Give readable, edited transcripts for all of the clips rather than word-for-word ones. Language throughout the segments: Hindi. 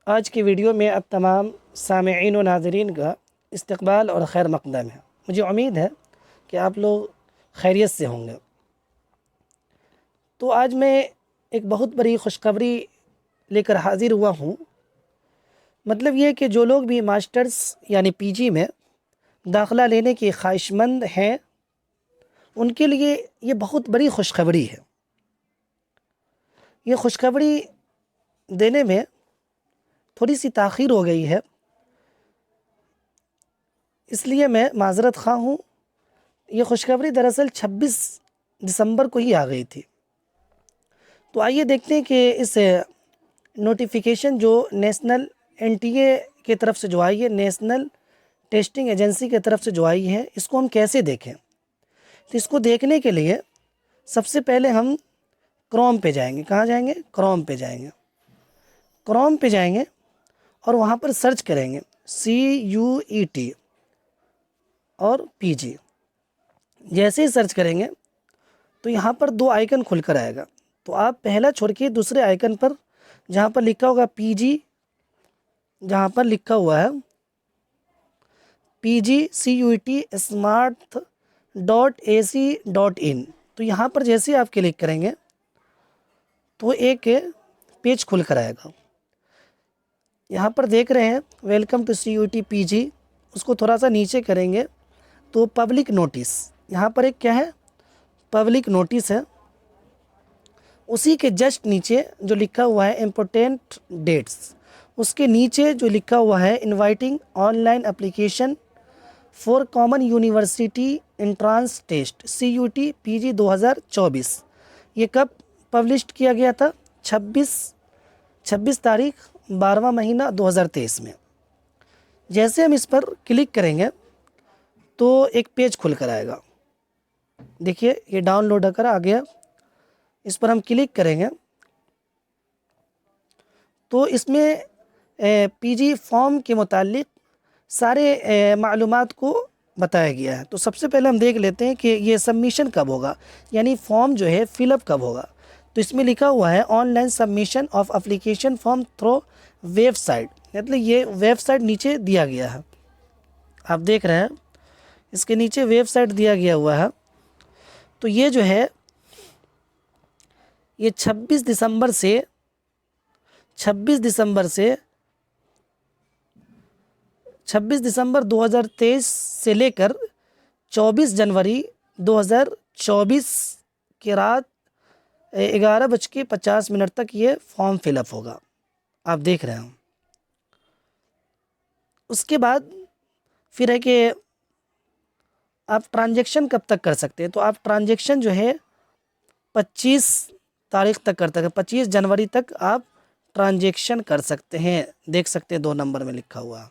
आज की वीडियो में अब तमाम सामईन व नाज़रीन का इस्तकबाल और खैर मक़दम है। मुझे उम्मीद है कि आप लोग खैरियत से होंगे। तो आज मैं एक बहुत बड़ी खुशखबरी लेकर हाज़िर हुआ हूँ। मतलब ये कि जो लोग भी मास्टर्स यानी पीजी में दाखिला लेने के ख्वाहिशमंद हैं, उनके लिए ये बहुत बड़ी खुशखबरी है। ये खुशखबरी देने में थोड़ी सी ताख़ीर हो गई है, इसलिए मैं माज़रत ख़्वाह हूँ। ये खुशखबरी दरअसल 26 दिसंबर को ही आ गई थी। तो आइए देखते हैं कि इस नोटिफिकेशन जो नेशनल एनटीए की तरफ से जो आई है, नेशनल टेस्टिंग एजेंसी की तरफ से जो आई है, इसको हम कैसे देखें। तो इसको देखने के लिए सबसे पहले हम क्रोम पे जाएंगे। कहाँ जाएंगे? क्रोम पे जाएंगे। क्रोम पे जाएंगे और वहाँ पर सर्च करेंगे CUET और PG। जैसे ही सर्च करेंगे तो यहाँ पर दो आइकन खुलकर आएगा। तो आप पहला छोड़ के दूसरे आइकन पर, जहाँ पर लिखा होगा PG, जहाँ पर लिखा हुआ है PG CUET smart.ac.in, तो यहाँ पर जैसे आप क्लिक करेंगे तो एक पेज खुल कर आएगा। यहाँ पर देख रहे हैं वेलकम टू CUET PG। उसको थोड़ा सा नीचे करेंगे तो पब्लिक नोटिस, यहाँ पर एक क्या है, पब्लिक नोटिस है। उसी के जस्ट नीचे जो लिखा हुआ है इम्पोर्टेंट डेट्स, उसके नीचे जो लिखा हुआ है inviting online application for common university entrance test CUET PG 2024। ये कब पब्लिश किया गया था? 26 तारीख 12वां महीना 2023 में। जैसे हम इस पर क्लिक करेंगे तो एक पेज खुल कर आएगा। देखिए ये डाउनलोड होकर आ गया। इस पर हम क्लिक करेंगे तो इसमें PG फॉर्म के मुतालिक सारे मालूमात को बताया गया है। तो सबसे पहले हम देख लेते हैं कि ये सबमिशन कब होगा, यानी फॉर्म जो है फिलअप कब होगा। तो इसमें लिखा हुआ है online submission of application form through website, मतलब ये वेबसाइट नीचे दिया गया है, आप देख रहे हैं इसके नीचे वेबसाइट दिया गया हुआ है। तो ये जो है ये 26 दिसंबर से 26 दिसंबर 2023 से लेकर 24 जनवरी 2024 की रात 11:50 तक ये फॉर्म फिलअप होगा, आप देख रहे हैं। उसके बाद फिर है कि आप ट्रांजैक्शन कब तक कर सकते हैं। तो आप ट्रांजैक्शन जो है 25 तारीख तक कर सकते हैं, 25 जनवरी तक आप ट्रांजैक्शन कर सकते हैं। देख सकते हैं 2 नंबर में लिखा हुआ।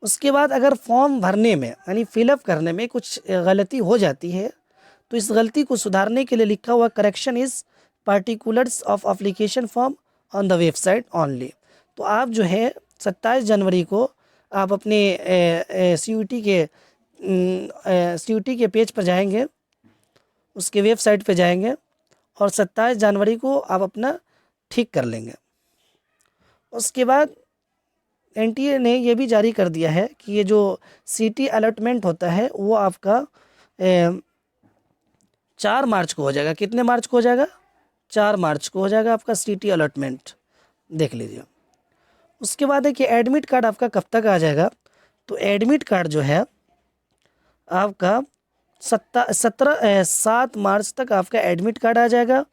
उसके बाद अगर फॉर्म भरने में यानी फिलअप करने में कुछ गलती हो जाती है तो इस गलती को सुधारने के लिए लिखा हुआ correction is particulars of application form on the website only. तो आप जो है 27 जनवरी को आप अपने CUET के पेज पर जाएंगे, उसके वेबसाइट पर जाएंगे और 27 जनवरी को आप अपना ठीक कर लेंगे। उसके बाद एनटीए ने यह भी जारी कर दिया है कि ये जो सीटी अलॉटमेंट होता है वो आपका 4 मार्च को हो जाएगा। कितने मार्च को हो जाएगा? 4 मार्च को हो जाएगा आपका सीटी अलॉटमेंट, देख लीजिए। उसके बाद है कि एडमिट कार्ड आपका कब तक आ जाएगा। तो एडमिट कार्ड जो है आपका 7 मार्च तक आपका एडमिट कार्ड आ जाएगा।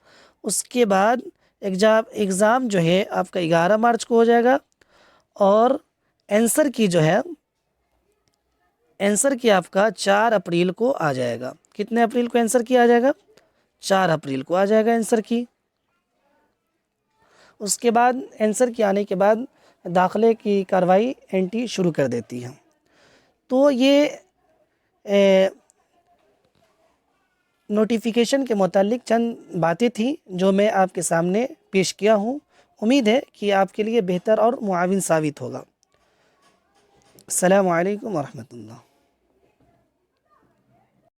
उसके बाद एग्ज़ाम जो है आपका 11 मार्च को हो जाएगा और आंसर की जो है आंसर की आपका 4 अप्रैल को आ जाएगा। कितने अप्रैल को आंसर की आ जाएगा? 4 अप्रैल को आ जाएगा आंसर की। उसके बाद आंसर की आने के बाद दाखिले की कार्रवाई एनटी शुरू कर देती है। तो ये नोटिफिकेशन के मुतालिक चंद बातें थी जो मैं आपके सामने पेश किया हूँ। उम्मीद है कि आपके लिए बेहतर और मुआविन साबित होगा। अस्सलामु अलैकुम व रहमतुल्लाह।